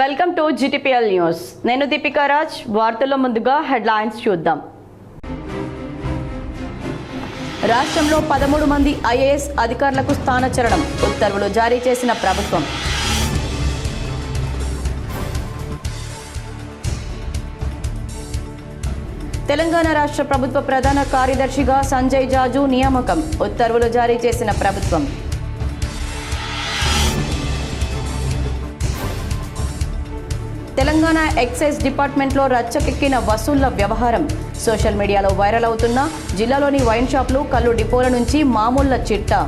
Welcome to GTPL news. నేను దీపికా రాజ్. వార్తల్లో ముందుగా హెడ్లైన్స్ చూద్దాం. రాష్ట్రంలో 13 మంది ఐఏఎస్ అధికారులకు స్థానచలనం, ఉత్తర్వులు జారీ చేసిన ప్రభుత్వం. తెలంగాణ రాష్ట్ర ప్రభుత్వ ప్రధాన కార్యదర్శిగా సంజయ్ జాజు నియామకం, ఉత్తర్వులు జారీ చేసిన ప్రభుత్వం. తెలంగాణ ఎక్సైజ్ డిపార్ట్మెంట్లో రచ్చకెక్కిన వసూళ్ల వ్యవహారం. సోషల్ మీడియాలో వైరల్ అవుతున్న జిల్లాలోని వైన్ షాపులు, కల్లు డిపోల నుంచి మామూళ్ల చిట్టా.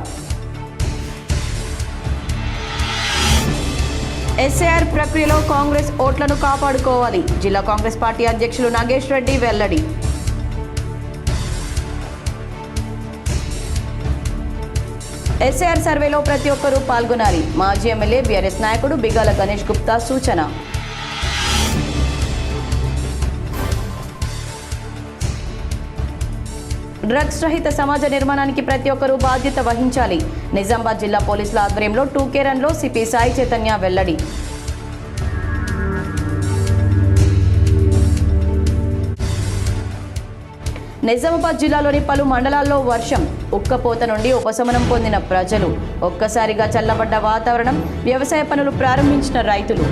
ఎస్ఐఆర్ ప్రక్రియలో కాంగ్రెస్ ఓట్లను కాపాడుకోవాలి. జిల్లా కాంగ్రెస్ పార్టీ అధ్యక్షులు నాగేష్ రెడ్డి వెల్లడి. ఎస్ఐఆర్ సర్వేలో ప్రతి ఒక్కరూ పాల్గొనాలి. మాజీ ఎమ్మెల్యే బీఆర్ఎస్ నాయకుడు బిగాల గణేష్ గుప్తా సూచన. డ్రగ్స్ రహిత సమాజ నిర్మాణానికి ప్రతి ఒక్కరూ బాధ్యత వహించాలి. నిజామాబాద్ జిల్లా పోలీసుల ఆధ్వర్యంలో 2K రన్లో సిపి సాయి చైతన్య వెల్లడి. నిజామాబాద్ జిల్లాలోని పలు మండలాల్లో వర్షం, ఉక్కపోత నుండి ఉపశమనం పొందిన ప్రజలు. ఒక్కసారిగా చల్లబడ్డ వాతావరణం, వ్యవసాయ పనులు ప్రారంభించిన రైతులు.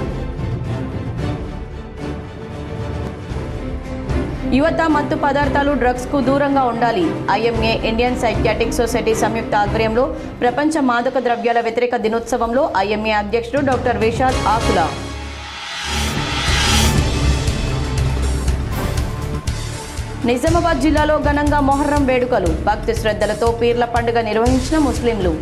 యువత మత్తు పదార్థాలు, డ్రగ్స్కు దూరంగా ఉండాలి. ఐఎంఏ ఇండియన్ సైకియాట్రిక్ సొసైటీ సంయుక్త ఆధ్వర్యంలో ప్రపంచ మాదక ద్రవ్యాల వ్యతిరేక దినోత్సవంలో ఐఎంఏ అధ్యక్షుడు డాక్టర్ విశాల్ ఆకుల. నిజామాబాద్ జిల్లాలో ఘనంగా మొహర్రం వేడుకలు, భక్తి శ్రద్ధలతో పీర్ల పండుగ నిర్వహించిన ముస్లింలు.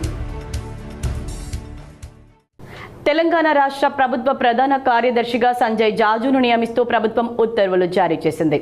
తెలంగాణ రాష్ట్ర ప్రభుత్వ ప్రధాన కార్యదర్శిగా సంజయ్ జాజును నియమిస్తూ ప్రభుత్వం ఉత్తర్వులు జారీ చేసింది.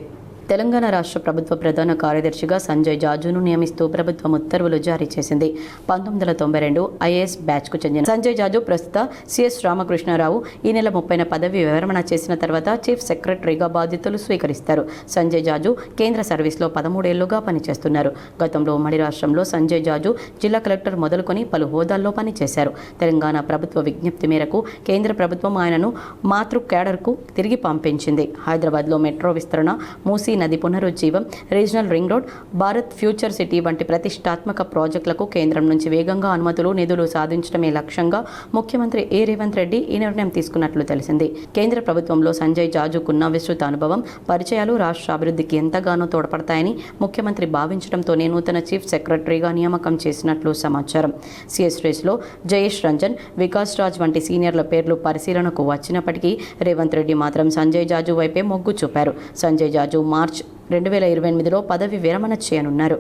తెలంగాణ రాష్ట్ర ప్రభుత్వ ప్రధాన కార్యదర్శిగా సంజయ్ జాజును నియమిస్తూ ప్రభుత్వం ఉత్తర్వులు జారీ చేసింది. 1992 ఐఏఎస్ బ్యాచ్కు చెందిన సంజయ్ జాజు ప్రస్తుత సిఎస్ రామకృష్ణారావు ఈ నెల 30న పదవి విరమణ చేసిన తర్వాత చీఫ్ సెక్రటరీగా బాధ్యతలు స్వీకరిస్తారు. సంజయ్ జాజు కేంద్ర సర్వీస్లో 13 ఏళ్లుగా పనిచేస్తున్నారు. గతంలో ఉమ్మడి రాష్ట్రంలో సంజయ్ జాజు జిల్లా కలెక్టర్ మొదలుకొని పలు హోదాల్లో పనిచేశారు. తెలంగాణ ప్రభుత్వ విజ్ఞప్తి మేరకు కేంద్ర ప్రభుత్వం ఆయనను మాతృ క్యాడర్కు తిరిగి పంపించింది. హైదరాబాద్లో మెట్రో విస్తరణ, మూసీ నది పునరుజ్జీవం, regional ring road, Bharat future city వంటి ప్రతిష్టాత్మక ప్రాజెక్టులకు కేంద్రం నుంచి వేగంగా అనుమతులు, నిధులు సాధించడమే లక్ష్యంగా ముఖ్యమంత్రి రేవంత్ రెడ్డి ఈ నిర్ణయం తీసుకున్నట్లు తెలిసింది. కేంద్ర ప్రభుత్వంలో సంజయ్ జాజుకున్న విస్తృత అనుభవం, పరిచయాలు రాష్ట్ర అభివృద్ధికి ఎంతగానో తోడ్పడతాయని ముఖ్యమంత్రి భావించడంతోనే నూతన చీఫ్ సెక్రటరీగా నియామకం చేసినట్లు సమాచారం. సిఎస్ రేస్లో జయేష్ రంజన్, వికాస్ రాజ్ వంటి సీనియర్ల పేర్లు పరిశీలనకు వచ్చినప్పటికీ రేవంత్ రెడ్డి మాత్రం సంజయ్ జాజు వైపే మొగ్గు చూపారు. సంజయ్ జాజు మార్చి 2028లో పదవి విరమణ చేయనున్నారు.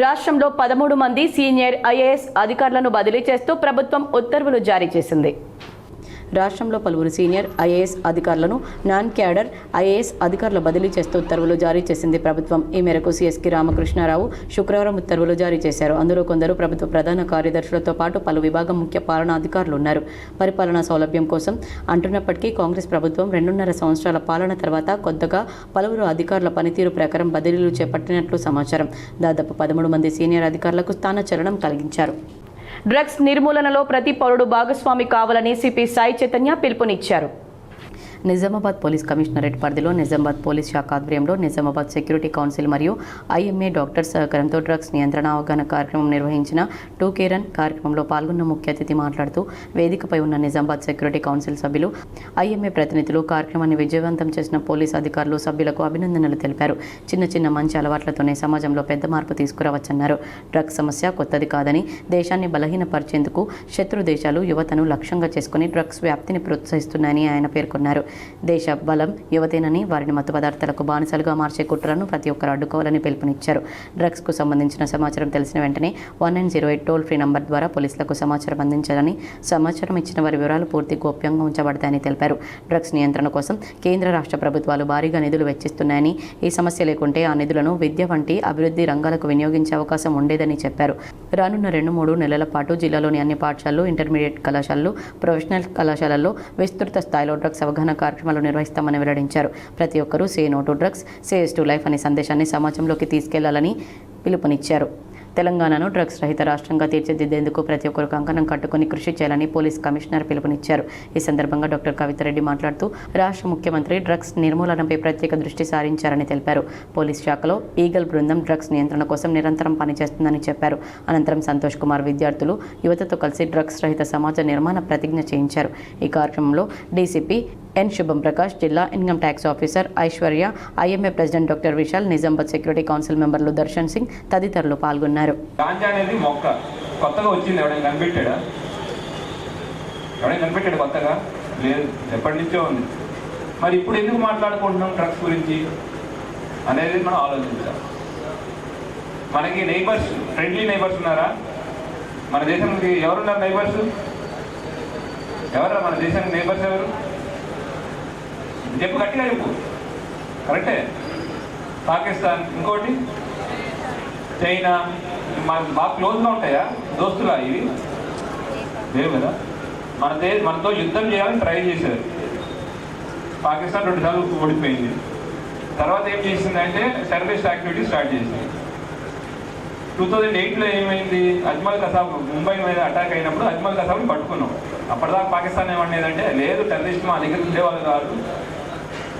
రాష్ట్రంలో 13 మంది సీనియర్ ఐఏఎస్ అధికారులను బదిలీ చేస్తూ ప్రభుత్వం ఉత్తర్వులు జారీ చేసింది. రాష్ట్రంలో పలువురు సీనియర్ ఐఏఎస్ అధికారులను నాన్ క్యాడర్ ఐఏఎస్ అధికారుల బదిలీ చేస్తూ ఉత్తర్వులు జారీ చేసింది ప్రభుత్వం. ఈ మేరకు సిఎస్కి రామకృష్ణారావు శుక్రవారం ఉత్తర్వులు జారీ చేశారు. అందులో కొందరు ప్రభుత్వ ప్రధాన కార్యదర్శులతో పాటు పలు విభాగం ముఖ్య పాలనాధికారులు ఉన్నారు. పరిపాలనా సౌలభ్యం కోసం అంటున్నప్పటికీ కాంగ్రెస్ ప్రభుత్వం 2.5 సంవత్సరాల పాలన తర్వాత కొత్తగా పలువురు అధికారుల పనితీరు ప్రకారం బదిలీలు చేపట్టినట్లు సమాచారం. దాదాపు 13 మంది సీనియర్ అధికారులకు స్థానచలనం కలిగించారు. డ్రగ్స్ నిర్మూలనలో ప్రతి పౌరుడు భాగస్వామి కావాలని సిపి సాయి చైతన్య పిలుపునిచ్చారు. నిజామాబాద్ పోలీస్ కమిషనరేట్ పరిధిలో నిజామాబాద్ పోలీస్ శాఖ ఆధ్వర్యంలో నిజామాబాద్ సెక్యూరిటీ కౌన్సిల్ మరియు ఐఎంఏ డాక్టర్స్ సహకారంతో డ్రగ్స్ నియంత్రణ అవగాహన కార్యక్రమం నిర్వహించిన 2K రన్ కార్యక్రమంలో పాల్గొన్న ముఖ్య అతిథి మాట్లాడుతూ వేదికపై ఉన్న నిజామాబాద్ సెక్యూరిటీ కౌన్సిల్ సభ్యులు, ఐఎంఏ ప్రతినిధులు కార్యక్రమాన్ని విజయవంతం చేసిన పోలీస్ అధికారులు, సభ్యులకు అభినందనలు తెలిపారు. చిన్న చిన్న మంచి అలవాట్లతోనే సమాజంలో పెద్ద మార్పు తీసుకురావచ్చన్నారు. డ్రగ్స్ సమస్య కొత్తది కాదని, దేశాన్ని బలహీనపరిచేందుకు శత్రు దేశాలు యువతను లక్ష్యంగా చేసుకుని డ్రగ్స్ వ్యాప్తిని ప్రోత్సహిస్తున్నాయని ఆయన పేర్కొన్నారు. దేశ బలం యువతేనని, వారిని మత్తు పదార్థాలకు బానిసలుగా మార్చే కుట్రలను ప్రతి ఒక్కరు అడ్డుకోవాలని పిలుపునిచ్చారు. డ్రగ్స్కు సంబంధించిన సమాచారం తెలిసిన వెంటనే 1908 టోల్ ఫ్రీ నంబర్ ద్వారా పోలీసులకు సమాచారం అందించాలని, సమాచారం ఇచ్చిన వారి వివరాలు పూర్తి గోప్యంగా ఉంచబడతాయని తెలిపారు. డ్రగ్స్ నియంత్రణ కోసం కేంద్ర రాష్ట్ర ప్రభుత్వాలు భారీగా నిధులు వెచ్చిస్తున్నాయని, ఈ సమస్య లేకుంటే ఆ నిధులను విద్య వంటి అభివృద్ధి రంగాలకు వినియోగించే అవకాశం ఉండేదని చెప్పారు. రానున్న 2-3 నెలల పాటు జిల్లాలోని అన్ని పాఠశాలలు, ఇంటర్మీడియట్ కళాశాలలు, ప్రొఫెషనల్ కళాశాలల్లో విస్తృత స్థాయిలో డ్రగ్స్ అవగాహన కార్యక్రమాలు నిర్వహిస్తామని వెల్లడించారు. ప్రతి ఒక్కరూ say no to drugs, say yes to life అనే సందేశాన్ని సమాజంలోకి తీసుకెళ్లాలని పిలుపునిచ్చారు. తెలంగాణను డ్రగ్స్ రహిత రాష్ట్రంగా తీర్చిదిద్దేందుకు ప్రతి ఒక్కరు కంకణం కట్టుకుని కృషి చేయాలని పోలీస్ కమిషనర్ పిలుపునిచ్చారు. ఈ సందర్భంగా డాక్టర్ కవితారెడ్డి మాట్లాడుతూ రాష్ట్ర ముఖ్యమంత్రి డ్రగ్స్ నిర్మూలనపై ప్రత్యేక దృష్టి సారించారని తెలిపారు. పోలీస్ శాఖలో ఈగల్ బృందం డ్రగ్స్ నియంత్రణ కోసం నిరంతరం పనిచేస్తుందని చెప్పారు. అనంతరం సంతోష్ కుమార్ విద్యార్థులు యువతతో కలిసి డ్రగ్స్ రహిత సమాజ నిర్మాణ ప్రతిజ్ఞ చేయించారు. ఈ కార్యక్రమంలో డీసీపీ ఎన్ శుభం ప్రకాష్, జిల్లా income tax officer Aishwarya, IMA president doctor Vishal, Nizamabad security council మెంబర్లు దర్శన్ సింగ్ తదితరులు పాల్గొన్నారు. గాంజా అనేది మొక్క కొత్తగా వచ్చింది, ఎవరైనా కనిపెట్టాడా? ఎవరైనా కనిపెట్టాడు కొత్తగా? లేదు, ఎప్పటి నుంచో ఉంది. మరి ఇప్పుడు ఎందుకు మాట్లాడుకుంటున్నాం డ్రగ్స్ గురించి అనేది మనం ఆలోచించాలి. మనకి నైబర్స్, ఫ్రెండ్లీ నైబర్స్ ఉన్నారా? మన దేశానికి ఎవరున్నారు నైబర్స్? ఎవరా మన దేశానికి నైబర్స్? ఎవరు చెప్పు, గట్టిగా చెప్పు. కరెక్టే. పాకిస్తాన్, ఇంకోటి చైనా. మన బాగా క్లోజ్గా ఉంటాయా దోస్తులా? ఇవి లేవు కదా. మనతో యుద్ధం చేయాలని ట్రై చేశారు. పాకిస్తాన్ 2 సార్లు ఓడిపోయింది. తర్వాత ఏం చేసిందంటే టెర్రరిస్ట్ యాక్టివిటీ స్టార్ట్ చేసింది. 2008లో ఏమైంది? అజ్మల్ కసాబ్ ముంబై మీద అటాక్ అయినప్పుడు అజ్మల్ కసాబ్ని పట్టుకున్నాం. అప్పటిదాకా పాకిస్తాన్ ఏమనేదంటే లేదు, టెర్రరిస్ట్ మా దగ్గర ఉండేవాళ్ళు కాదు,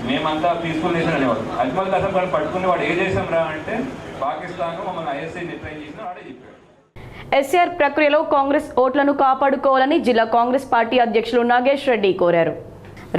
మేమంతా పీస్ఫుల్ నేషన్ అనేవాడు. అజ్మల్ కసాబ్ గారు పట్టుకుని వాడు ఏ దేశం రా అంటే పాకిస్తాన్, మమ్మల్ని ఐఎస్ఐ డిఫైన్ చేసిన వాడే చెప్పాడు. ఎస్ఆర్ ప్రక్రియలో కాంగ్రెస్ ఓట్లను కాపాడుకోవాలని జిల్లా కాంగ్రెస్ పార్టీ అధ్యక్షులు నాగేష్ రెడ్డి కోరారు.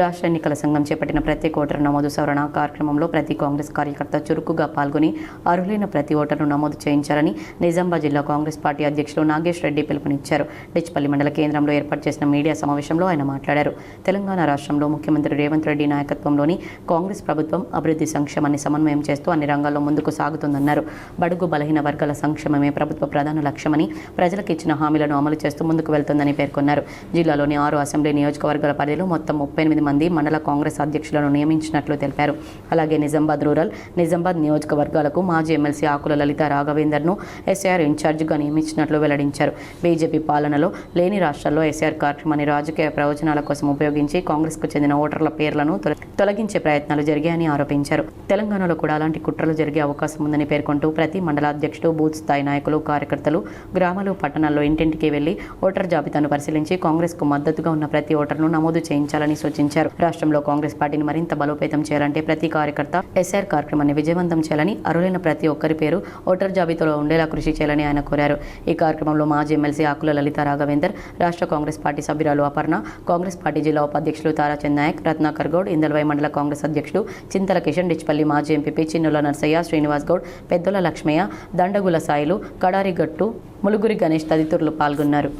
రాష్ట్ర ఎన్నికల సంఘం చేపట్టిన ప్రత్యేక ఓటరు నమోదు సవరణ కార్యక్రమంలో ప్రతి కాంగ్రెస్ కార్యకర్త చురుకుగా పాల్గొని అర్హులైన ప్రతి ఓటర్ను నమోదు చేయించాలని నిజామాబాద్ జిల్లా కాంగ్రెస్ పార్టీ అధ్యక్షులు నాగేష్ రెడ్డి పిలుపునిచ్చారు. డిచ్పల్లి మండల కేంద్రంలో ఏర్పాటు చేసిన మీడియా సమావేశంలో ఆయన మాట్లాడారు. తెలంగాణ రాష్ట్రంలో ముఖ్యమంత్రి రేవంత్ రెడ్డి నాయకత్వంలోని కాంగ్రెస్ ప్రభుత్వం అభివృద్ధి సంక్షేమాన్ని సమన్వయం చేస్తూ అన్ని రంగాల్లో ముందుకు సాగుతుందన్నారు. బడుగు బలహీన వర్గాల సంక్షేమమే ప్రభుత్వ ప్రధాన లక్ష్యమని, ప్రజలకు ఇచ్చిన హామీలను అమలు చేస్తూ ముందుకు వెళ్తుందని పేర్కొన్నారు. జిల్లాలోని 6 అసెంబ్లీ నియోజకవర్గాల పరిధిలో మొత్తం 38 మంది మండల కాంగ్రెస్ అధ్యక్షులను నియమించినట్లు తెలిపారు. అలాగే నిజామాబాద్ రూరల్, నిజామాబాద్ నియోజకవర్గాలకు మాజీ ఎమ్మెల్సీ ఆకుల లలిత రాఘవేందర్ను ఎస్ఆర్ ఇన్ఛార్జిగా నియమించినట్లు వెల్లడించారు. బీజేపీ పాలనలో లేని రాష్ట్రాల్లో ఎస్ఆర్ కార్యక్రమాన్ని రాజకీయ ప్రయోజనాల కోసం ఉపయోగించి కాంగ్రెస్కు చెందిన ఓటర్ల పేర్లను తొలగించే ప్రయత్నాలు జరిగాయని ఆరోపించారు. తెలంగాణలో కూడా అలాంటి కుట్రలు జరిగే అవకాశం ఉందని పేర్కొంటూ ప్రతి మండల అధ్యక్షుడు, బూత్ స్థాయి నాయకులు, కార్యకర్తలు గ్రామాలు, పట్టణాల్లో ఇంటింటికి వెళ్లి ఓటర్ జాబితాను పరిశీలించి కాంగ్రెస్కు మద్దతుగా ఉన్న ప్రతి ఓటర్ను నమోదు చేయించాలని సూచించారు. రాష్ట్రంలో కాంగ్రెస్ పార్టీని మరింత బలోపేతం చేయాలంటే ప్రతి కార్యకర్త ఎస్ఆర్ కార్యక్రమాన్ని విజయవంతం చేయాలని, అర్హులైన ప్రతి ఒక్కరి పేరు ఓటర్ జాబితాలో ఉండేలా కృషి చేయాలని ఆయన కోరారు. ఈ కార్యక్రమంలో మాజీ ఎమ్మెల్సీ ఆకుల లలిత రాఘవేందర్, రాష్ట్ర కాంగ్రెస్ పార్టీ సభ్యురాలు అపర్ణ, కాంగ్రెస్ పార్టీ జిల్లా ఉపాధ్యక్షులు తారాచంద్ నాయక్, రత్నాకర్ గౌడ్, ఇందల్వై మండల కాంగ్రెస్ అధ్యక్షుడు చింతల కిషన్, డిచ్పల్లి మాజీ ఎంపీ చిన్నుల నర్సయ్య, శ్రీనివాస్ గౌడ్, పెద్దల లక్ష్మయ్య, దండగుల సాయిలు, కడారిగట్టు, ములుగురి గణేష్ తదితరులు పాల్గొన్నారు.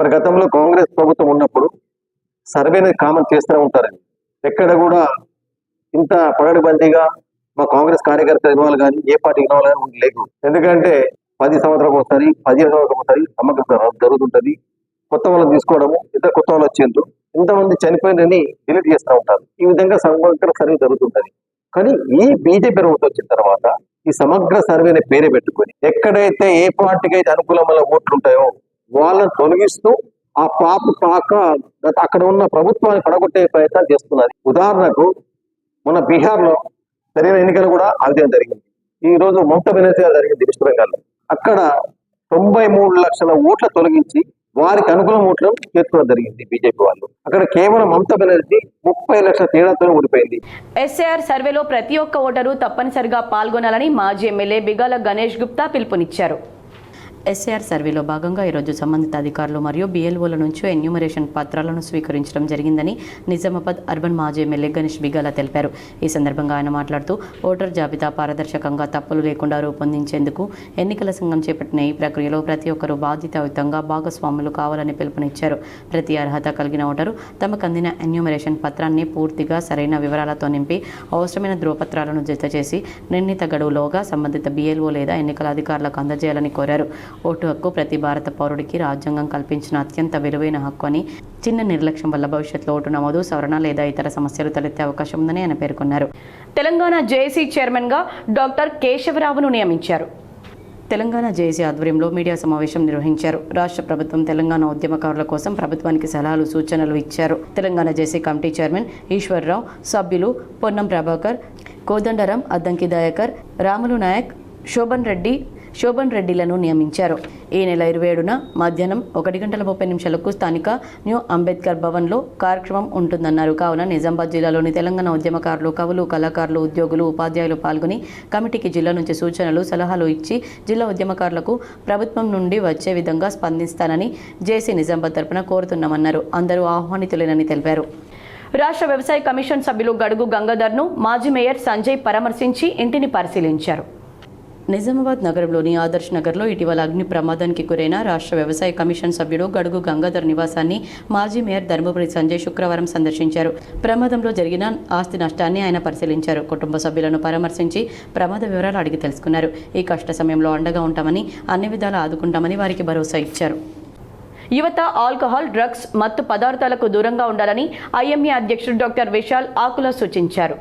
మరి గతంలో కాంగ్రెస్ ప్రభుత్వం ఉన్నప్పుడు సర్వేని కామన్ చేస్తూనే ఉంటారండి. ఎక్కడ కూడా ఇంత పగడబందీగా మా కాంగ్రెస్ కార్యకర్తలు ఇన్వాల్వ్ కానీ ఏ పార్టీ ఇన్వాల్వ్ కానీ లేదు. ఎందుకంటే 10 సంవత్సరాలకు ఒకసారి, 15 సంవత్సరాలకు ఒకసారి సమగ్ర జరుగుతుంటది. కొత్త వాళ్ళని తీసుకోవడము, ఇద్దరు కొత్త వాళ్ళు వచ్చేందుకు ఇంతమంది చనిపోయినని డిలీట్ చేస్తూ ఉంటారు. ఈ విధంగా సమగ్ర సర్వే జరుగుతుంటది. కానీ ఈ బీజేపీ ప్రభుత్వం వచ్చిన తర్వాత ఈ సమగ్ర సర్వేని పేరే పెట్టుకొని ఎక్కడైతే ఏ పార్టీకి అయితే అనుకూలమైన ఓట్లు ఉంటాయో వాళ్ళని తొలగిస్తూ ఆ పాక అక్కడ ఉన్న ప్రభుత్వాన్ని పడగొట్టే ప్రయత్నాలు చేస్తున్నారు. ఉదాహరణకు మన బీహార్లో జరిగిన ఎన్నికలు కూడా అదే జరిగింది. ఈ రోజు మమతా బెనర్జీ జరిగింది వెస్ట్ బెంగాల్లో. అక్కడ 93 లక్షల ఓట్ల తొలగించి వారికి అనుకూలం ఓట్లు చేర్చుకోవడం జరిగింది బీజేపీ వాళ్ళు. అక్కడ కేవలం మమతా బెనర్జీ 30 లక్షల తేడాతో ఓడిపోయింది. ఎస్ఆర్ సర్వేలో ప్రతి ఒక్క ఓటరు తప్పనిసరిగా పాల్గొనాలని మాజీ ఎమ్మెల్యే బిగాల గణేష్ గుప్తా పిలుపునిచ్చారు. ఎస్ఆర్ సర్వేలో భాగంగా ఈరోజు సంబంధిత అధికారులు మరియు బిఎల్ఓల నుంచి ఎన్యూమరేషన్ పత్రాలను స్వీకరించడం జరిగిందని నిజామాబాద్ అర్బన్ మాజీ ఎమ్మెల్యే గణేష్ బిగాల తెలిపారు. ఈ సందర్భంగా ఆయన మాట్లాడుతూ ఓటర్ జాబితా పారదర్శకంగా తప్పులు లేకుండా రూపొందించేందుకు ఎన్నికల సంఘం చేపట్టిన ఈ ప్రక్రియలో ప్రతి ఒక్కరూ బాధ్యతాయుతంగా భాగస్వాములు కావాలని పిలుపునిచ్చారు. ప్రతి అర్హత కలిగిన ఓటరు తమకు అందిన ఎన్యూమరేషన్ పత్రాన్ని పూర్తిగా సరైన వివరాలతో నింపి అవసరమైన ధ్రువపత్రాలను జతచేసి నిర్ణీత గడువులోగా సంబంధిత బిఎల్ఓ లేదా ఎన్నికల అధికారులకు అందజేయాలని కోరారు. ఓటు హక్కు ప్రతి భారత పౌరుడికి రాజ్యాంగం కల్పించిన అత్యంత విలువైన హక్కు అని, చిన్న నిర్లక్ష్యం వల్ల భవిష్యత్తులో ఓటు నమోదు, సవరణ లేదా ఇతర సమస్యలు తలెత్తే అవకాశం ఉందని ఆయన పేర్కొన్నారు. తెలంగాణ జేఏసీ చైర్మన్గా డాక్టర్ కేశవరావును నియమించారు. తెలంగాణ జేఏసీ ఆధ్వర్యంలో మీడియా సమావేశం నిర్వహించారు. రాష్ట్ర ప్రభుత్వం తెలంగాణ ఉద్యమకారుల కోసం ప్రభుత్వానికి సలహాలు, సూచనలు ఇచ్చారు. Telangana JAC committee chairman Eswar Rao, సభ్యులు పొన్నం ప్రభాకర్, కోదండరాం, అద్దంకి దయాకర్, రాములు నాయక్, శోభన్ రెడ్డి, శోభన్ రెడ్డిలను నియమించారు. ఈ నెల 27న మధ్యాహ్నం 1:30 స్థానిక న్యూ అంబేద్కర్ భవన్లో కార్యక్రమం ఉంటుందన్నారు. కావున నిజామాబాద్ జిల్లాలోని తెలంగాణ ఉద్యమకారులు, కవులు, కళాకారులు, ఉద్యోగులు, ఉపాధ్యాయులు పాల్గొని కమిటీకి జిల్లా నుంచి సూచనలు, సలహాలు ఇచ్చి జిల్లా ఉద్యమకారులకు ప్రభుత్వం నుండి వచ్చే విధంగా స్పందిస్తానని జేసీ నిజామాబాద్ తరపున కోరుతున్నామన్నారు. అందరూ ఆహ్వానితులేనని తెలిపారు. రాష్ట్ర వ్యవసాయ కమిషన్ సభ్యులు గడుగు గంగాధర్ను మాజీ మేయర్ సంజయ్ పరామర్శించి ఇంటిని పరిశీలించారు. నిజామాబాద్ నగరంలోని ఆదర్శ్ నగర్లో ఇటీవల అగ్ని ప్రమాదానికి గురైన రాష్ట్ర వ్యవసాయ కమిషన్ సభ్యుడు గడుగు గంగాధర్ నివాసాన్ని మాజీ మేయర్ ధర్మపురి సంజయ్ శుక్రవారం సందర్శించారు. ప్రమాదంలో జరిగిన ఆస్తి నష్టాన్ని ఆయన పరిశీలించారు. కుటుంబ సభ్యులను పరామర్శించి ప్రమాద వివరాలు అడిగి తెలుసుకున్నారు. ఈ కష్ట సమయంలో అండగా ఉంటామని, అన్ని విధాలా ఆదుకుంటామని వారికి భరోసా ఇచ్చారు. యువత ఆల్కహాల్, డ్రగ్స్, మత్తు పదార్థాలకు దూరంగా ఉండాలని ఐఎంఏ అధ్యక్షుడు డాక్టర్ విశాల్ ఆకుల సూచించారు.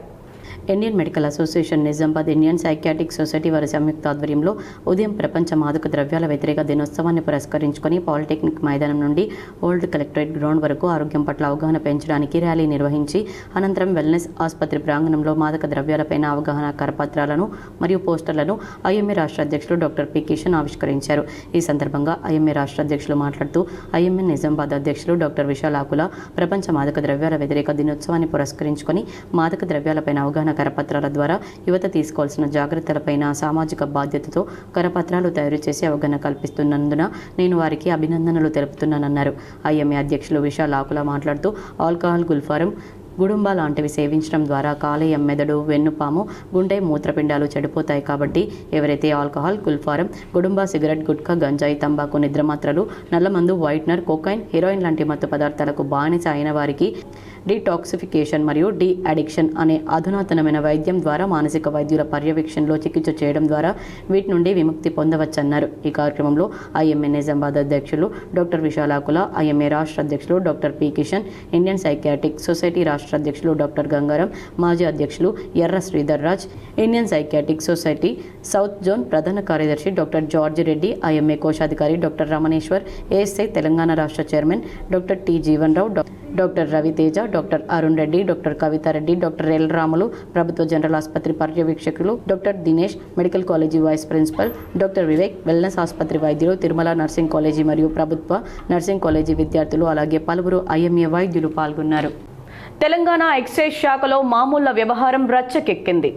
Indian medical association, Nizamabad Indian psychiatric society వారి సంయుక్త ఆధ్వర్యంలో ఉదయం ప్రపంచ మాదక ద్రవ్యాల వ్యతిరేక దినోత్సవాన్ని పురస్కరించుకొని పాలిటెక్నిక్ మైదానం నుండి ఓల్డ్ కలెక్టరేట్ గ్రౌండ్ వరకు ఆరోగ్యం పట్ల అవగాహన పెంచడానికి ర్యాలీ నిర్వహించి అనంతరం వెల్నెస్ ఆసుపత్రి ప్రాంగణంలో మాదక ద్రవ్యాలపైన అవగాహన కరపత్రాలను మరియు పోస్టర్లను ఐఎంఏ రాష్ట్ర అధ్యక్షులు డాక్టర్ పి కిషన్ ఆవిష్కరించారు. ఈ సందర్భంగా ఐఎంఏ రాష్ట్ర అధ్యక్షులు మాట్లాడుతూ ఐఎంఏ నిజామాబాద్ అధ్యక్షులు డాక్టర్ విశాల్ ఆకుల ప్రపంచ మాదక ద్రవ్యాల వ్యతిరేక దినోత్సవాన్ని పురస్కరించుకొని మాదక ద్రవ్యాలపైన అవగాహన కరపత్రాల ద్వారా యువత తీసుకోవాల్సిన జాగ్రత్తలపైన సామాజిక బాధ్యతతో కరపత్రాలు తయారు చేసి అవగాహన కల్పిస్తున్నందున నేను వారికి అభినందనలు తెలుపుతున్నానన్నారు. ఐఎంఏ అధ్యక్షులు విశాల్ ఆకుల మాట్లాడుతూ ఆల్కహాల్, గుల్ఫారం, గుడుంబా లాంటివి సేవించడం ద్వారా కాలేయం, మెదడు, వెన్నుపాము, గుండె, మూత్రపిండాలు చెడిపోతాయి. కాబట్టి ఎవరైతే ఆల్కహాల్, గుల్ఫారం, గుడుంబా, సిగరెట్, గుట్కా, గంజాయి, తంబాకు, నిద్రమాత్రలు, నల్లమందు, వైట్నర్, కోకైన్, హెరోయిన్ లాంటి మత్తు పదార్థాలకు బానిస అయిన వారికి డీటాక్సిఫికేషన్ మరియు డీ అడిక్షన్ అనే అధునాతనమైన వైద్యం ద్వారా మానసిక వైద్యుల పర్యవేక్షణలో చికిత్స చేయడం ద్వారా వీటి నుండి విముక్తి పొందవచ్చన్నారు. ఈ కార్యక్రమంలో ఐఎంఏ నిజామాబాద్ అధ్యక్షులు డాక్టర్ విశాల్ ఆకుల, ఐఎంఏ రాష్ట్ర అధ్యక్షులు doctor P Kishan, Indian psychiatric society రాష్ట్ర అధ్యక్షులు డాక్టర్ గంగారం, మాజీ అధ్యక్షులు Erra Sridhar Raj, Indian psychiatric society south zone ప్రధాన కార్యదర్శి డాక్టర్ జార్జి రెడ్డి, ఐఎంఏ కోశాధికారి డాక్టర్ రమణేశ్వర్, ఏఎస్ఐ తెలంగాణ రాష్ట్ర chairman doctor T Jeevan Rao, doctor Raviteja, doctor Arun Reddy, doctor Kavitha Reddy, doctor L Ramulu, ప్రభుత్వ జనరల్ ఆసుపత్రి పర్యవేక్షకులు doctor Dinesh, medical college vice principal doctor Vivek, wellness ఆసుపత్రి వైద్యులు, తిరుమల నర్సింగ్ కాలేజీ మరియు ప్రభుత్వ నర్సింగ్ కాలేజీ విద్యార్థులు, అలాగే పలువురు ఐఎంఏ వైద్యులు పాల్గొన్నారు. తెలంగాణ ఎక్సైజ్ శాఖలో మామూళ్ల వ్యవహారం రచ్చకెక్కింది.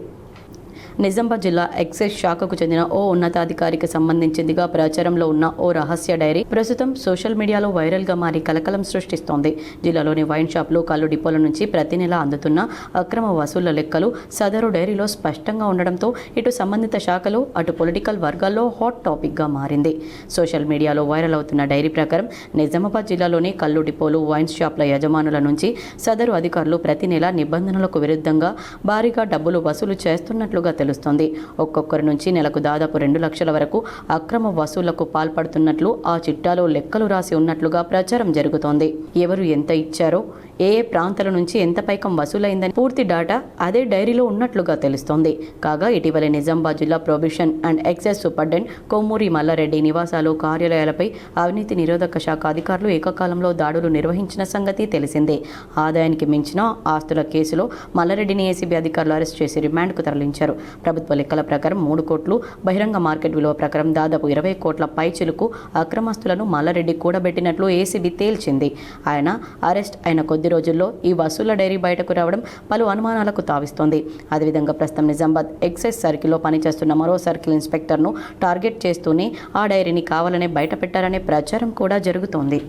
నిజామాబాద్ జిల్లా ఎక్సైజ్ శాఖకు చెందిన ఓ ఉన్నతాధికారికి సంబంధించిందిగా ప్రచారంలో ఉన్న ఓ రహస్య డైరీ ప్రస్తుతం సోషల్ మీడియాలో వైరల్గా మారి కలకలం సృష్టిస్తోంది. జిల్లాలోని వైన్ షాపులు, కళ్ళు డిపోల నుంచి ప్రతి నెల అందుతున్న అక్రమ వసూళ్ల లెక్కలు సదరు డైరీలో స్పష్టంగా ఉండడంతో ఇటు సంబంధిత శాఖలు, అటు పొలిటికల్ వర్గాల్లో హాట్ టాపిక్గా మారింది. సోషల్ మీడియాలో వైరల్ అవుతున్న డైరీ ప్రకారం నిజామాబాద్ జిల్లాలోని కళ్ళు డిపోలు, వైన్ షాప్ల యజమానుల నుంచి సదరు అధికారులు ప్రతి నెల నిబంధనలకు విరుద్ధంగా భారీగా డబ్బులు వసూలు చేస్తున్నట్లుగా తెలుస్తోంది. ఒక్కొక్కరి నుంచి నెలకు దాదాపు 2 లక్షల వరకు అక్రమ వసూళ్లకు పాల్పడుతున్నట్లు ఆ చిట్టాలో లెక్కలు రాసి ఉన్నట్లుగా ప్రచారం జరుగుతోంది. ఎవరు ఎంత ఇచ్చారో, ఏ ఏ ప్రాంతాల నుంచి ఎంత పైకం వసూలైందని పూర్తి డేటా అదే డైరీలో ఉన్నట్లుగా తెలుస్తోంది. కాగా ఇటీవల నిజామాబాద్ జిల్లా prohibition and excise superintendent Kommuri Malla Reddy నివాసాలు, కార్యాలయాలపై అవినీతి నిరోధక శాఖ అధికారులు ఏకకాలంలో దాడులు నిర్వహించిన సంగతి తెలిసిందే. ఆదాయానికి మించిన ఆస్తుల కేసులో మల్లారెడ్డిని ఏసీబీ అధికారులు అరెస్ట్ చేసి రిమాండ్కు తరలించారు. ప్రభుత్వ లెక్కల ప్రకారం 3 కోట్లు, బహిరంగ మార్కెట్ విలువ ప్రకారం దాదాపు 20 కోట్ల పైచిలుకు అక్రమస్తులను మల్లారెడ్డి కూడబెట్టినట్లు ఏసీబీ తేల్చింది. ఆయన అరెస్ట్ అయిన కొద్ది రోజుల్లో ఈ వసూళ్ల డైరీ బయటకు రావడం పలు అనుమానాలకు తావిస్తోంది. అదేవిధంగా ప్రస్తుతం నిజామాబాద్ ఎక్సైజ్ సర్కిల్లో పనిచేస్తున్న మరో సర్కిల్ ఇన్స్పెక్టర్ను టార్గెట్ చేస్తూనే ఆ డైరీని కావాలనే బయటపెట్టారనే ప్రచారం కూడా జరుగుతోంది.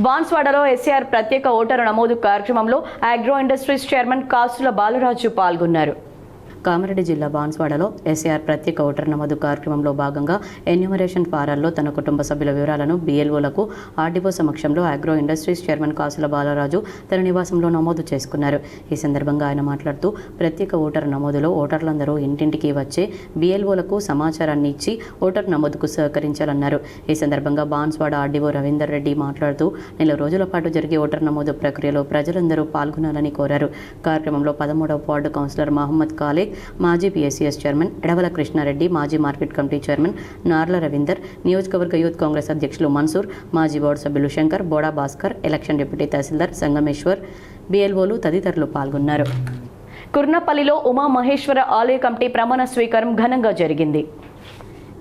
బాన్స్వాడలో ఎస్ఆర్ ప్రత్యేక ఓటరు నమోదు కార్యక్రమంలో అగ్రో ఇండస్ట్రీస్ చైర్మన్ కాసుల బాలరాజు పాల్గొన్నారు. కామారెడ్డి జిల్లా బాన్స్వాడలో ఎస్ఆర్ ప్రత్యేక ఓటర్ నమోదు కార్యక్రమంలో భాగంగా ఎన్యూమరేషన్ ఫారాల్లో తన కుటుంబ సభ్యుల వివరాలను BLOలకు ఆర్డీఓ సమక్షంలో అగ్రో ఇండస్ట్రీస్ చైర్మన్ కాసుల బాలరాజు తన నివాసంలో నమోదు చేసుకున్నారు. ఈ సందర్భంగా ఆయన మాట్లాడుతూ ప్రత్యేక ఓటర్ నమోదులో ఓటర్లందరూ ఇంటింటికి వచ్చే BLOలకు సమాచారాన్ని ఇచ్చి ఓటర్ నమోదుకు సహకరించాలన్నారు. ఈ సందర్భంగా బాన్స్వాడ ఆర్డీఓ రవీందర్ రెడ్డి మాట్లాడుతూ నెల రోజుల పాటు జరిగే ఓటర్ నమోదు ప్రక్రియలో ప్రజలందరూ పాల్గొనాలని కోరారు. కార్యక్రమంలో 13వ వార్డు కౌన్సిలర్ మహమ్మద్ ఖాలిద్, మాజీ PSCS చైర్మన్ ఎడవల కృష్ణారెడ్డి, మాజీ market committee chairman Narla Ravinder, నియోజకవర్గ యూత్ కాంగ్రెస్ అధ్యక్షులు మన్సూర్, మాజీ వార్డు సభ్యులు శంకర్, బోడా భాస్కర్, ఎలక్షన్ డిప్యూటీ తహసీల్దార్ సంగమేశ్వర్, BLOలు తదితరులు పాల్గొన్నారు. కుర్నపల్లిలో ఉమామహేశ్వర ఆలయ కమిటీ ప్రమాణ స్వీకారం ఘనంగా జరిగింది.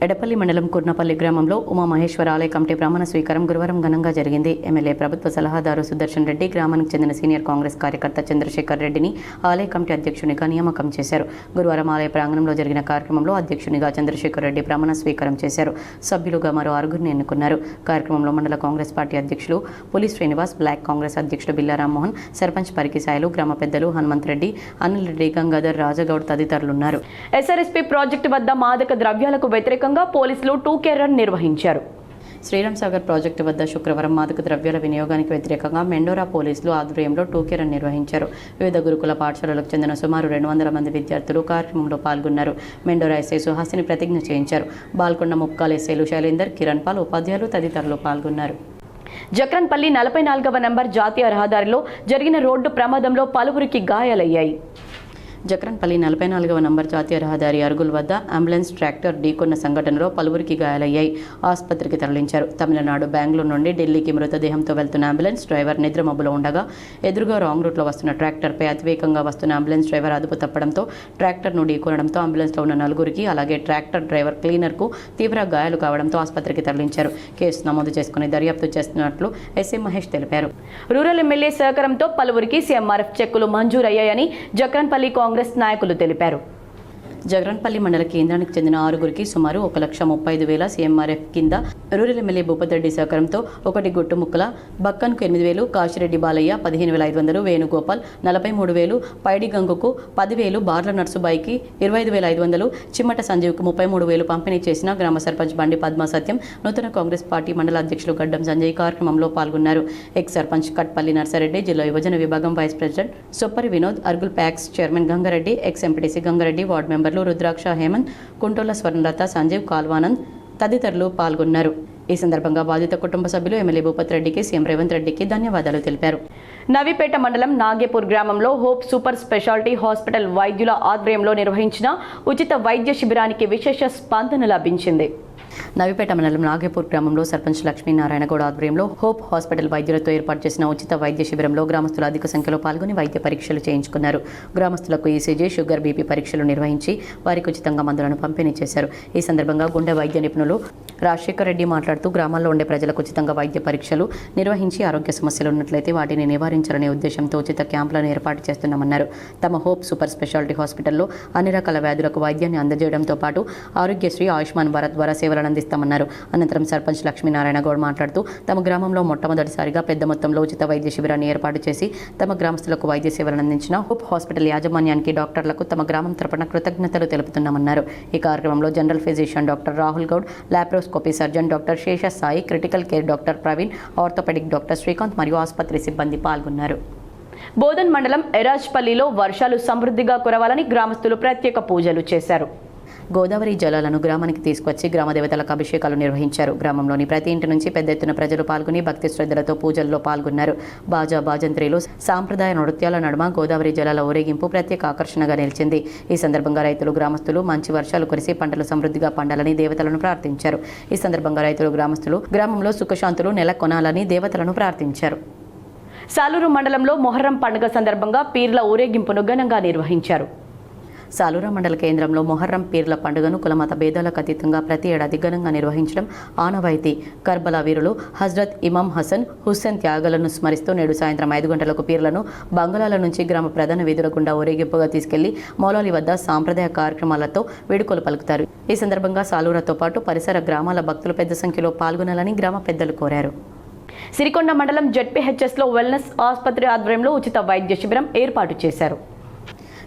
ఎడపల్లి మండలం కుర్నపల్లి గ్రామంలో ఉమామహేశ్వర ఆలయ కమిటీ ప్రమాణ స్వీకారం గురువారం ఘనంగా జరిగింది. ఎమ్మెల్యే ప్రభుత్వ సలహాదారు సుదర్శన్ రెడ్డి గ్రామానికి చెందిన సీనియర్ కాంగ్రెస్ కార్యకర్త చంద్రశేఖర్ రెడ్డిని ఆలయ కమిటీ అధ్యక్షునిగా నియామకం చేశారు. గురువారం ఆలయ ప్రాంగణంలో జరిగిన కార్యక్రమంలో అధ్యక్షునిగా చంద్రశేఖర్ రెడ్డి ప్రమాణ స్వీకారం చేశారు. సభ్యులుగా మరో 6గురిని ఎన్నుకున్నారు. కార్యక్రమంలో మండల కాంగ్రెస్ పార్టీ అధ్యక్షులు పులి శ్రీనివాస్, బ్లాక్ కాంగ్రెస్ అధ్యక్షుడు బిల్లా రామ్మోహన్, సర్పంచ్ పరికిసాయలు, గ్రామ పెద్దలు హనుమంత్ రెడ్డి, అనిల్ రెడ్డి, గంగాధర్, రాజగౌడ్ తదితరులున్నారు. ఎస్ఆర్ఎస్పీ ప్రాజెక్టు వద్ద మాదక ద్రవ్యాలకు వ్యతిరేకంగా పోలీసులు 2K రన్ నిర్వహించారు. శ్రీరామ్ సాగర్ ప్రాజెక్టు వద్ద శుక్రవారం మాదక ద్రవ్యాల వినియోగానికి వ్యతిరేకంగా మెండోరా పోలీసులు ఆధ్వర్యంలో 2K రన్ నిర్వహించారు. వివిధ గురుకుల పాఠశాలలకు చెందిన సుమారు 200 మంది విద్యార్థులు కార్యక్రమంలో పాల్గొన్నారు. మెండోరా ఎస్ఐ సుహాసిని ప్రతిజ్ఞ చేయించారు. బాల్కొండ ముక్కాల్ ఎస్ఐలు శైలేందర్, కిరణ్ పాల్, ఉపాధ్యాయులు తదితరులు పాల్గొన్నారు. జక్రన్పల్లి 44వ నంబర్ జాతీయ రహదారిలో జరిగిన రోడ్డు ప్రమాదంలో పలువురికి గాయాలయ్యాయి. జక్రన్పల్లి 44వ నంబర్ జాతీయ రహదారి అరుగుల్ వద్ద అంబులెన్స్ ట్రాక్టర్ ఢీకొన్న సంఘటనలో పలువురికి గాయాలయ్యాయి. ఆసుపత్రికి తరలించారు. తమిళనాడు, బెంగళూరు నుండి ఢిల్లీకి మృతదేహంతో వెళ్తున్న అంబులెన్స్ డ్రైవర్ నిద్రమబ్బులో ఉండగా ఎదురుగా రాంగ్ రూట్లో వస్తున్న ట్రాక్టర్పై అతివేగంగా వస్తున్న అంబులెన్స్ డ్రైవర్ అదుపు తప్పడంతో ట్రాక్టర్ను ఢీకొనడంతో అంబులెన్స్లో ఉన్న 4గురికి అలాగే ట్రాక్టర్ డ్రైవర్ క్లీనర్కు తీవ్ర గాయాలు కావడంతో ఆసుపత్రికి తరలించారు. కేసు నమోదు చేసుకుని దర్యాప్తు చేస్తున్నట్లు ఎస్ఐ మహేష్ తెలిపారు. రూరల్ ఎమ్మెల్యే సహకారంతో పలువురికి సీఎంఆర్ఎఫ్ చెక్కులు మంజూరయ్యాయని జక్రన్పల్లి కాంగ్రెస్ నాయకులు తెలిపారు. జగరన్పల్లి మండల కేంద్రానికి చెందిన 6గురికి సుమారు 1,35,000 సీఎంఆర్ఎఫ్ కింద రూరల్ ఎమ్మెల్యే భూపతిరెడ్డి సహకారంతో 1 గుట్టుముక్కల బక్కన్కు 8,000, కాశిరెడ్డి బాలయ్య 15,500, వేణుగోపాల్ 43,000, పైడి గంగుకు 10,000, బార్ల నర్సుబాయికి 25,500, చిమ్మట సంజీవ్కు 33,000 పంపిణీ చేసిన గ్రామ సర్పంచ్ బండి పద్మ సత్యం, నూతన కాంగ్రెస్ పార్టీ మండల అధ్యక్షులు గడ్డం సంజయ్ కార్యక్రమంలో పాల్గొన్నారు. ఎక్స్ సర్పంచ్ కట్పల్లి నర్సారెడ్డి, జిల్లా యువజన విభాగం vice president Soppari Vinod, Argul PACS chairman Gangareddy, ex MPTC Gangareddy, ward మెంబర్లు రుద్రాక్ష, హేమంత్, కుంటోల స్వర్ణలత, సంజీవ్, కాల్వానంద్ తదితరులు పాల్గొన్నారు. ఈ సందర్భంగా బాధిత కుటుంబ సభ్యులు ఎమ్మెల్యే భూపతిరెడ్డికి, సీఎం రేవంత్ రెడ్డికి ధన్యవాదాలు తెలిపారు. నవీపేట మండలం నాగేపూర్ గ్రామంలో హోప్ సూపర్ స్పెషాలిటీ హాస్పిటల్ వైద్యుల ఆధ్వర్యంలో నిర్వహించిన ఉచిత వైద్య శిబిరానికి విశేష స్పందన లభించింది. నవీపేట మండలం నాగేపూర్ గ్రామంలో సర్పంచ్ లక్ష్మీనారాయణ గౌడ్ ఆధ్వర్యంలో హోప్ హాస్పిటల్ వైద్యులతో ఏర్పాటు చేసిన ఉచిత వైద్య శిబిరంలో గ్రామస్తులు అధిక సంఖ్యలో పాల్గొని వైద్య పరీక్షలు చేయించుకున్నారు. గ్రామస్తులకు ఈసీజీ, షుగర్, బీపీ పరీక్షలు నిర్వహించి వారికి ఉచితంగా మందులను పంపిణీ చేశారు. ఈ సందర్భంగా గుండె వైద్య నిపుణులు రాజశేఖర్ రెడ్డి మాట్లాడుతూ గ్రామాల్లో ఉండే ప్రజలకు ఉచితంగా వైద్య పరీక్షలు నిర్వహించి ఆరోగ్య సమస్యలు ఉన్నట్లయితే వాటిని నివారించాలనే ఉద్దేశంతో ఉచిత క్యాంపులను ఏర్పాటు చేస్తున్నామన్నారు. తమ హోప్ సూపర్ స్పెషాలిటీ హాస్పిటల్లో అన్ని రకాల వ్యాధులకు వైద్యాన్ని అందజేయడంతో పాటు ఆరోగ్యశ్రీ, ఆయుష్మాన్ భారత్ ద్వారా సేవలను అందిస్తామన్నారు. అనంతరం సర్పంచ్ లక్ష్మీనారాయణ గౌడ్ మాట్లాడుతూ తమ గ్రామంలో మొట్టమొదటిసారిగా పెద్ద మొత్తంలో ఉచిత వైద్య శిబిరాన్ని ఏర్పాటు చేసి తమ గ్రామస్తులకు వైద్య సేవలను అందించిన హోప్ హాస్పిటల్ యాజమాన్యానికి, డాక్టర్లకు తమ గ్రామం తరపున కృతజ్ఞతలు తెలుపుతున్నామన్నారు. ఈ కార్యక్రమంలో general physician doctor Rahul Goud, laparoscopy surgeon doctor Sesha Sai, critical care doctor Praveen, orthopaedic doctor Srikanth మరియు ఆసుపత్రి సిబ్బంది పాల్గొన్నారు. బోధన్ మండలం ఎరాజ్పల్లిలో వర్షాలు సమృద్ధిగా కురవాలని గ్రామస్తులు ప్రత్యేక పూజలు చేశారు. గోదావరి జలాలను గ్రామానికి తీసుకొచ్చి గ్రామ దేవతలకు అభిషేకాలు నిర్వహించారు. గ్రామంలోని ప్రతి ఇంటి నుంచి పెద్ద ఎత్తున ప్రజలు పాల్గొని భక్తి శ్రద్ధలతో పూజల్లో పాల్గొన్నారు. బాజా బాజంత్రీలు, సాంప్రదాయ నృత్యాల నడుమ గోదావరి జలాల ఊరేగింపు ప్రత్యేక ఆకర్షణగా నిలిచింది. ఈ సందర్భంగా రైతులు, గ్రామస్తులు మంచి వర్షాలు కురిసి పంటలు సమృద్ధిగా పండాలని దేవతలను ప్రార్థించారు. ఈ సందర్భంగా రైతులు, గ్రామస్తులు గ్రామంలో సుఖశాంతులు నెలకొనాలని దేవతలను ప్రార్థించారు. సాలూరు మండలంలో మొహర్రం పండుగ సందర్భంగా పీర్ల ఊరేగింపును ఘనంగా నిర్వహించారు. సాలూరు మండల కేంద్రంలో మొహర్రం పీర్ల పండుగను కులమత భేదాలకు అతీతంగా ప్రతి ఏడాది ఘనంగా నిర్వహించడం ఆనవాయితీ. కర్బలా వీరులు హజ్రత్ ఇమాం హసన్ హుస్సేన్ త్యాగాలను స్మరిస్తూ నేడు సాయంత్రం 5 గంటలకు పీర్లను బంగాళాల నుంచి గ్రామ ప్రధాన వీధుల గుండా ఊరేగింపుగా తీసుకెళ్లి మౌలాలి వద్ద సాంప్రదాయ కార్యక్రమాలతో వేడుకలు పలుకుతారు. ఈ సందర్భంగా సాలూరుతో పాటు పరిసర గ్రామాల భక్తులు పెద్ద సంఖ్యలో పాల్గొనాలని గ్రామ పెద్దలు కోరారు. సిరికొండ మండలం జెడ్పీహెచ్ఎస్లో వెల్నెస్ ఆసుపత్రి ఆధ్వర్యంలో ఉచిత వైద్య శిబిరం ఏర్పాటు చేశారు.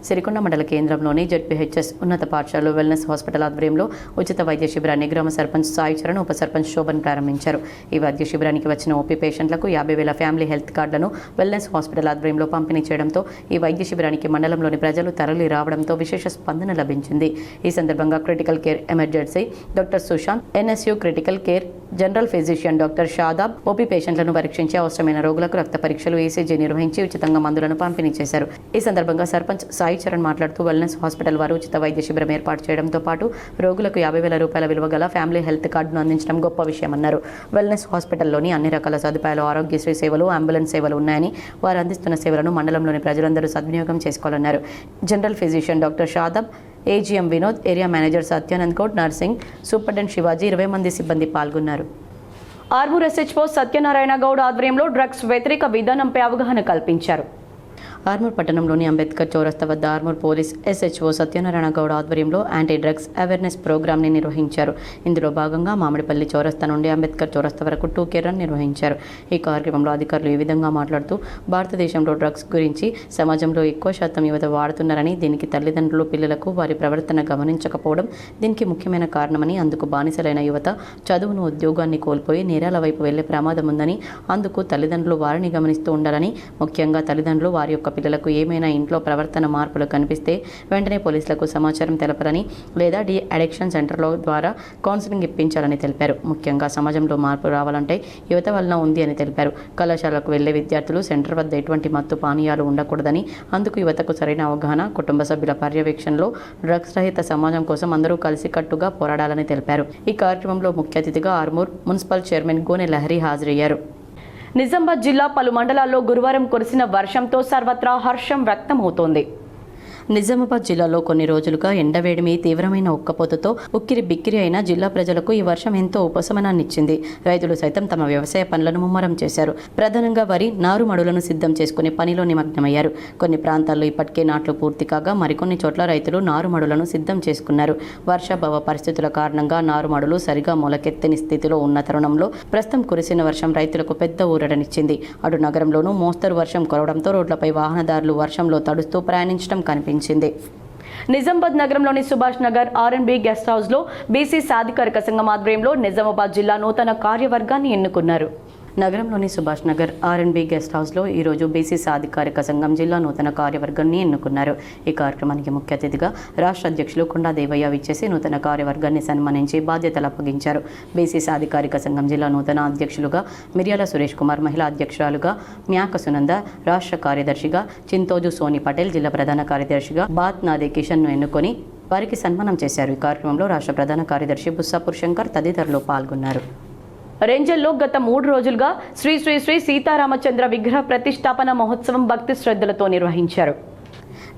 సిరికొండ మండల కేంద్రంలోని జెడ్పీహెచ్ఎస్ ఉన్నత పాఠశాలలో వెల్నెస్ హాస్పిటల్ ఆధ్వర్యంలో ఉచిత వైద్య శిబిరాన్ని గ్రామ సర్పంచ్ సాయి చరణ్, ఉప సర్పంచ్ శోభన్ ప్రారంభించారు. ఈ వైద్య శిబిరానికి వచ్చిన ఓపీ పేషెంట్లకు 50,000 ఫ్యామిలీ హెల్త్ కార్డులను వెల్నెస్ హాస్పిటల్ ఆధ్వర్యంలో పంపిణీ చేయడంతో ఈ వైద్య శిబిరానికి మండలంలోని ప్రజలు తరలి రావడంతో విశేష స్పందన లభించింది. ఈ సందర్భంగా critical care emergency doctor Sushant, NSU critical care general physician doctor Shadab OP పేషెంట్లను పరీక్షించి అవసరమైన రోగులకు రక్త పరీక్షలు, ఈసీజీ నిర్వహించి ఉచితంగా మందులను పంపిణీ చేశారు. ఈ సందర్భంగా సర్పంచ్ సాయి చరణ్ మాట్లాడుతూ వెల్నెస్ హాస్పిటల్ వారు ఉచిత వైద్య శిబిరం ఏర్పాటు చేయడంతో పాటు రోగులకు 50,000 రూపాయల విలువ గల ఫ్యామిలీ హెల్త్ కార్డును అందించడం గొప్ప విషయమన్నారు. వెల్నెస్ హాస్పిటల్లోని అన్ని రకాల సదుపాయాలు, ఆరోగ్యశ్రీ సేవలు, అంబులెన్స్ సేవలు ఉన్నాయని వారు అందిస్తున్న సేవలను మండలంలోని ప్రజలందరూ సద్వినియోగం చేసుకోవాలన్నారు. General physician doctor Shadab AGM Vinod, area manager Satyanand Goud, nursing superintendent Shivaji, 20 మంది సిబ్బంది పాల్గొన్నారు. ఆర్మూర్ ఎస్హెచ్ఓ సత్యనారాయణ గౌడ్ ఆధ్వర్యంలో డ్రగ్స్ వ్యతిరేక విధానంపై అవగాహన కల్పించారు. ఆర్మూర్ పట్టణంలోని అంబేద్కర్ చౌరస్తా వద్ద ఆర్మూర్ పోలీస్ ఎస్హెచ్ఓ సత్యనారాయణ గౌడ్ ఆధ్వర్యంలో యాంటీ డ్రగ్స్ అవేర్నెస్ ప్రోగ్రామ్ని నిర్వహించారు. ఇందులో భాగంగా మామిడిపల్లి చౌరస్తా నుండి అంబేద్కర్ చౌరస్తా వరకు 2K రన్ నిర్వహించారు. ఈ కార్యక్రమంలో అధికారులు ఈ విధంగా మాట్లాడుతూ, భారతదేశంలో డ్రగ్స్ గురించి సమాజంలో ఎక్కువ శాతం యువత వాడుతున్నారని, దీనికి తల్లిదండ్రులు పిల్లలకు వారి ప్రవర్తన గమనించకపోవడం దీనికి ముఖ్యమైన కారణమని, అందుకు బానిసలైన యువత చదువును, ఉద్యోగాన్ని కోల్పోయి నేరాల వైపు వెళ్లే ప్రమాదం ఉందని, అందుకు తల్లిదండ్రులు వారిని గమనిస్తూ ఉండాలని, ముఖ్యంగా తల్లిదండ్రులు వారి యొక్క పిల్లలకు ఏమైనా ఇంట్లో ప్రవర్తన మార్పులు కనిపిస్తే వెంటనే పోలీసులకు సమాచారం తెలపాలని, లేదా డి అడిక్షన్ సెంటర్ల ద్వారా కౌన్సిలింగ్ ఇప్పించాలని తెలిపారు. ముఖ్యంగా సమాజంలో మార్పు రావాలంటే యువత వలన ఉంది అని తెలిపారు. కళాశాలకు వెళ్లే విద్యార్థులు సెంటర్ వద్ద ఎటువంటి మత్తు పానీయాలు ఉండకూడదని, అందుకు యువతకు సరైన అవగాహన, కుటుంబ సభ్యుల పర్యవేక్షణలో డ్రగ్స్ రహిత సమాజం కోసం అందరూ కలిసికట్టుగా పోరాడాలని తెలిపారు. ఈ కార్యక్రమంలో ముఖ్య అతిథిగా ఆర్మూర్ మున్సిపల్ చైర్మన్ గోనె లహరి హాజరయ్యారు. నిజామాబాద్ జిల్లా పలు మండలాల్లో గురువారం కురిసిన వర్షంతో సర్వత్రా హర్షం వ్యక్తమవుతోంది. నిజామాబాద్ జిల్లాలో కొన్ని రోజులుగా ఎండవేడిమి, తీవ్రమైన ఉక్కపోతతో ఉక్కిరి బిక్కిరి అయిన జిల్లా ప్రజలకు ఈ వర్షం ఎంతో ఉపశమనాన్నిచ్చింది. రైతులు సైతం తమ వ్యవసాయ పనులను ముమ్మరం చేశారు. ప్రధానంగా వరి నారుమడులను సిద్ధం చేసుకునే పనిలో నిమగ్నమయ్యారు. కొన్ని ప్రాంతాల్లో ఇప్పటికే నాట్లు పూర్తి కాగా మరికొన్ని చోట్ల రైతులు నారుమడులను సిద్ధం చేసుకున్నారు. వర్షాభావ పరిస్థితుల కారణంగా నారుమడులు సరిగా మొలకెత్తని స్థితిలో ఉన్న తరుణంలో ప్రస్తుతం కురిసిన వర్షం రైతులకు పెద్ద ఊరటనిచ్చింది. అటు నగరంలోనూ మోస్తరు వర్షం కురవడంతో రోడ్లపై వాహనదారులు వర్షంలో తడుస్తూ ప్రయాణించడం కనిపించింది. నిజామాబాద్ నగరంలోని Subhash Nagar R&B guest house లో బీసీ సాధికారిక సంఘం ఆధ్వర్యంలో నిజామాబాద్ జిల్లా నూతన కార్యవర్గాన్ని ఎన్నుకున్నారు. నగరంలోని సుభాష్ నగర్ R&B గెస్ట్ హౌస్లో ఈరోజు బీసీ సాధికారిక సంఘం జిల్లా నూతన కార్యవర్గాన్ని ఎన్నుకున్నారు. ఈ కార్యక్రమానికి ముఖ్య అతిథిగా రాష్ట్ర అధ్యక్షులు కొండా దేవయ్య విచ్చేసి నూతన కార్యవర్గాన్ని సన్మానించి బాధ్యతలు అప్పగించారు. బీసీ సాధికారిక సంఘం జిల్లా నూతన అధ్యక్షులుగా మిర్యాల సురేష్ కుమార్, మహిళా అధ్యక్షురాలుగా మ్యాక సునంద, రాష్ట్ర కార్యదర్శిగా చింతోజు సోని పటేల్, జిల్లా ప్రధాన కార్యదర్శిగా బాత్ నాదే కిషన్ను ఎన్నుకొని వారికి సన్మానం చేశారు. ఈ కార్యక్రమంలో రాష్ట్ర ప్రధాన కార్యదర్శి బుస్సాపూర్ శంకర్ తదితరులు పాల్గొన్నారు. రేంజల్లో గత 3 రోజులుగా శ్రీ శ్రీ శ్రీ సీతారామచంద్ర విగ్రహ ప్రతిష్టాపన మహోత్సవం భక్తి శ్రద్ధలతో నిర్వహించారు.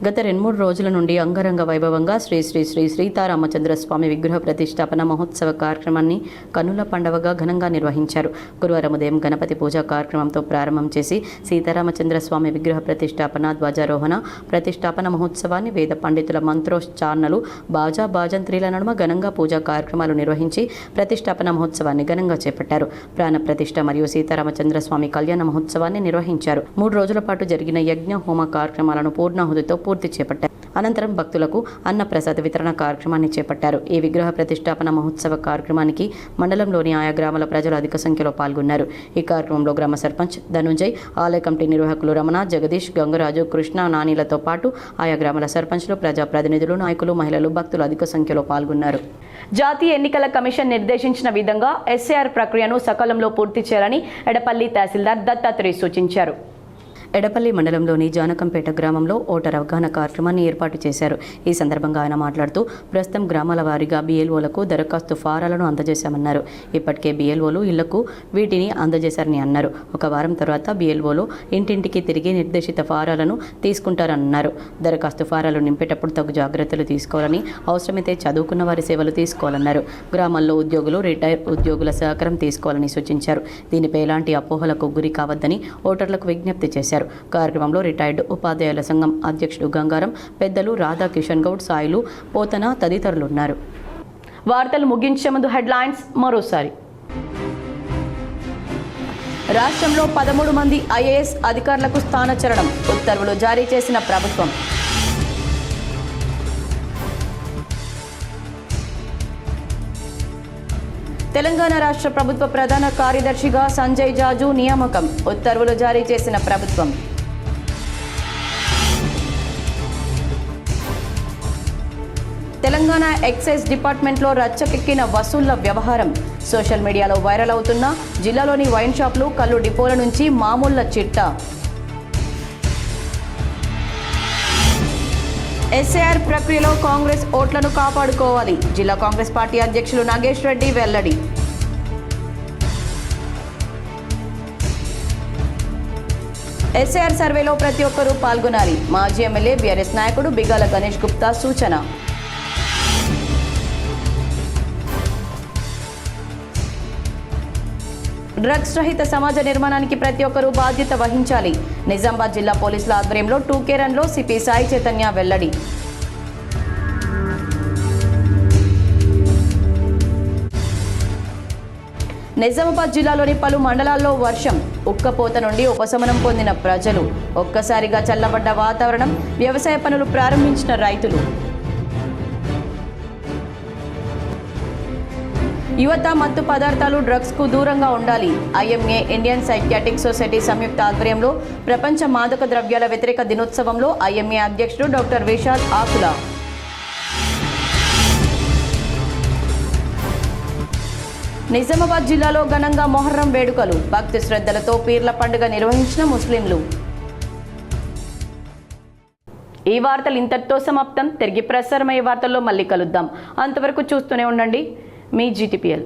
గత 2-3 రోజుల నుండి అంగరంగ వైభవంగా శ్రీ శ్రీ శ్రీ సీతారామచంద్ర స్వామి విగ్రహ ప్రతిష్టాపన మహోత్సవ కార్యక్రమాన్ని కన్నుల పండుగగా ఘనంగా నిర్వహించారు. గురువారం ఉదయం గణపతి పూజా కార్యక్రమంతో ప్రారంభం చేసి సీతారామచంద్ర స్వామి విగ్రహ ప్రతిష్టాపన, ధ్వజారోహణ, ప్రతిష్టాపన మహోత్సవాన్ని వేద పండితుల మంత్రోచ్చారణలు, బాజా బాజంత్రీల నడుమ ఘనంగా పూజా కార్యక్రమాలు నిర్వహించి ప్రతిష్టాపన మహోత్సవాన్ని ఘనంగా చేపట్టారు. ప్రాణ ప్రతిష్ఠ మరియు సీతారామచంద్ర స్వామి కళ్యాణ మహోత్సవాన్ని నిర్వహించారు. 3 రోజుల పాటు జరిగిన యజ్ఞ హోమ కార్యక్రమాలను పూర్ణాహుతితో పూర్తి చేపట్టారు. అనంతరం భక్తులకు అన్నప్రసాద వితరణ కార్యక్రమాన్ని చేపట్టారు. ఈ విగ్రహ ప్రతిష్టాపన మహోత్సవ కార్యక్రమానికి మండలంలోని ఆయా గ్రామాల ప్రజలు అధిక సంఖ్యలో పాల్గొన్నారు. ఈ కార్యక్రమంలో గ్రామ సర్పంచ్ ధనుంజయ్, ఆలయ కమిటీ నిర్వాహకులు రమణ, జగదీష్, గంగరాజు, కృష్ణ, నానీలతో పాటు ఆయా గ్రామాల సర్పంచ్లు, ప్రజాప్రతినిధులు, నాయకులు, మహిళలు, భక్తులు అధిక సంఖ్యలో పాల్గొన్నారు. జాతీయ ఎన్నికల కమిషన్ నిర్దేశించిన విధంగా ఎస్ఏఆర్ ప్రక్రియను సకాలంలో పూర్తి చేయాలని ఎడపల్లి తహసీల్దార్ దత్తాత్రేయ సూచించారు. ఎడపల్లి మండలంలోని జానకంపేట గ్రామంలో ఓటర్ అవగాహన కార్యక్రమాన్ని ఏర్పాటు చేశారు. ఈ సందర్భంగా ఆయన మాట్లాడుతూ, ప్రస్తుతం గ్రామాల వారీగా BLOలకు దరఖాస్తు ఫారాలను అందజేశామన్నారు. ఇప్పటికే BLOలు ఇళ్లకు వీటిని అందజేశారని అన్నారు. ఒక వారం తర్వాత BLOలు ఇంటింటికి తిరిగి నిర్దేశిత ఫారాలను తీసుకుంటారన్నారు. దరఖాస్తు ఫారాలు నింపేటప్పుడు తగు జాగ్రత్తలు తీసుకోవాలని, అవసరమైతే చదువుకున్న వారి సేవలు తీసుకోవాలన్నారు. గ్రామాల్లో ఉద్యోగులు, రిటైర్ ఉద్యోగుల సహకారం తీసుకోవాలని సూచించారు. దీనిపై ఎలాంటి అపోహలకు గురి కావద్దని ఓటర్లకు విజ్ఞప్తి చేశారు. కార్యక్రమంలో రిటైర్డ్ ఉపాధ్యాయుల సంఘం అధ్యక్షుడు గంగారం, పెద్దలు రాధా కిషన్ గౌడ్, సాయిలు, పోతన తదితరులున్నారు. వార్తలు ముగించే ముందు హెడ్లైన్స్ మరోసారి. రాష్ట్రంలో 13 మంది IAS అధికారులకు స్థానచలనం, ఉత్తర్వులు జారీ చేసిన ప్రభుత్వం. తెలంగాణ రాష్ట్ర ప్రభుత్వ ప్రధాన కార్యదర్శిగా సంజయ్ జాజు నియామకం, ఉత్తర్వులు జారీ చేసిన ప్రభుత్వం. తెలంగాణ ఎక్సైజ్ డిపార్ట్మెంట్లో రచ్చకెక్కిన వసూళ్ల వ్యవహారం, సోషల్ మీడియాలో వైరల్ అవుతున్న జిల్లాలోని వైన్ షాపులు, కల్లు డిపోల నుంచి మామూళ్ల చిట్టా. ఎస్ఏఆర్ ప్రక్రియలో కాంగ్రెస్ ఓట్లను కాపాడుకోవాలి, జిల్లా కాంగ్రెస్ పార్టీ అధ్యక్షులు నాగేష్ రెడ్డి వెల్లడి. ఎస్ఏఆర్ సర్వేలో ప్రతి ఒక్కరూ పాల్గొనాలి, మాజీ ఎమ్మెల్యే బీఆర్ఎస్ నాయకుడు బిగాల గణేష్ గుప్తా సూచన. డ్రగ్స్ రహిత సమాజ నిర్మాణానికి ప్రతి ఒక్కరూ బాధ్యత వహించాలి. నిజామాబాద్ జిల్లా పోలీసుల ఆధ్వర్యంలో 2K రన్లో సిపి సాయి చైతన్య వెల్లడి. నిజామాబాద్ జిల్లాలోని పలు మండలాల్లో వర్షం, ఉక్కపోత నుండి ఉపశమనం పొందిన ప్రజలు, ఒక్కసారిగా చల్లబడ్డ వాతావరణం, వ్యవసాయ పనులు ప్రారంభించిన రైతులు. యువత మత్తు పదార్థాలు, డ్రగ్స్ కు దూరంగా ఉండాలి. IMA ఇండియన్ సైకియాట్రిక్ సొసైటీ సంయుక్త ఆధ్వర్యంలో ప్రపంచ మాదక ద్రవ్యాల వ్యతిరేక దినోత్సవంలో IMA అధ్యక్షుడు డాక్టర్ విశాల్ ఆకుల. నిజామాబాద్ జిల్లాలో ఘనంగా మొహర్రం వేడుకలు, భక్తి శ్రద్ధలతో పీర్ల పండుగ నిర్వహించిన ముస్లింలు. ఈ వార్తలు ఇంతటితో సమాప్తం. తిరిగి ప్రసారమయ్యే వార్తల్లో మళ్ళీ కలుద్దాం. అంతవరకు చూస్తూనే ఉండండి మీ GTPL.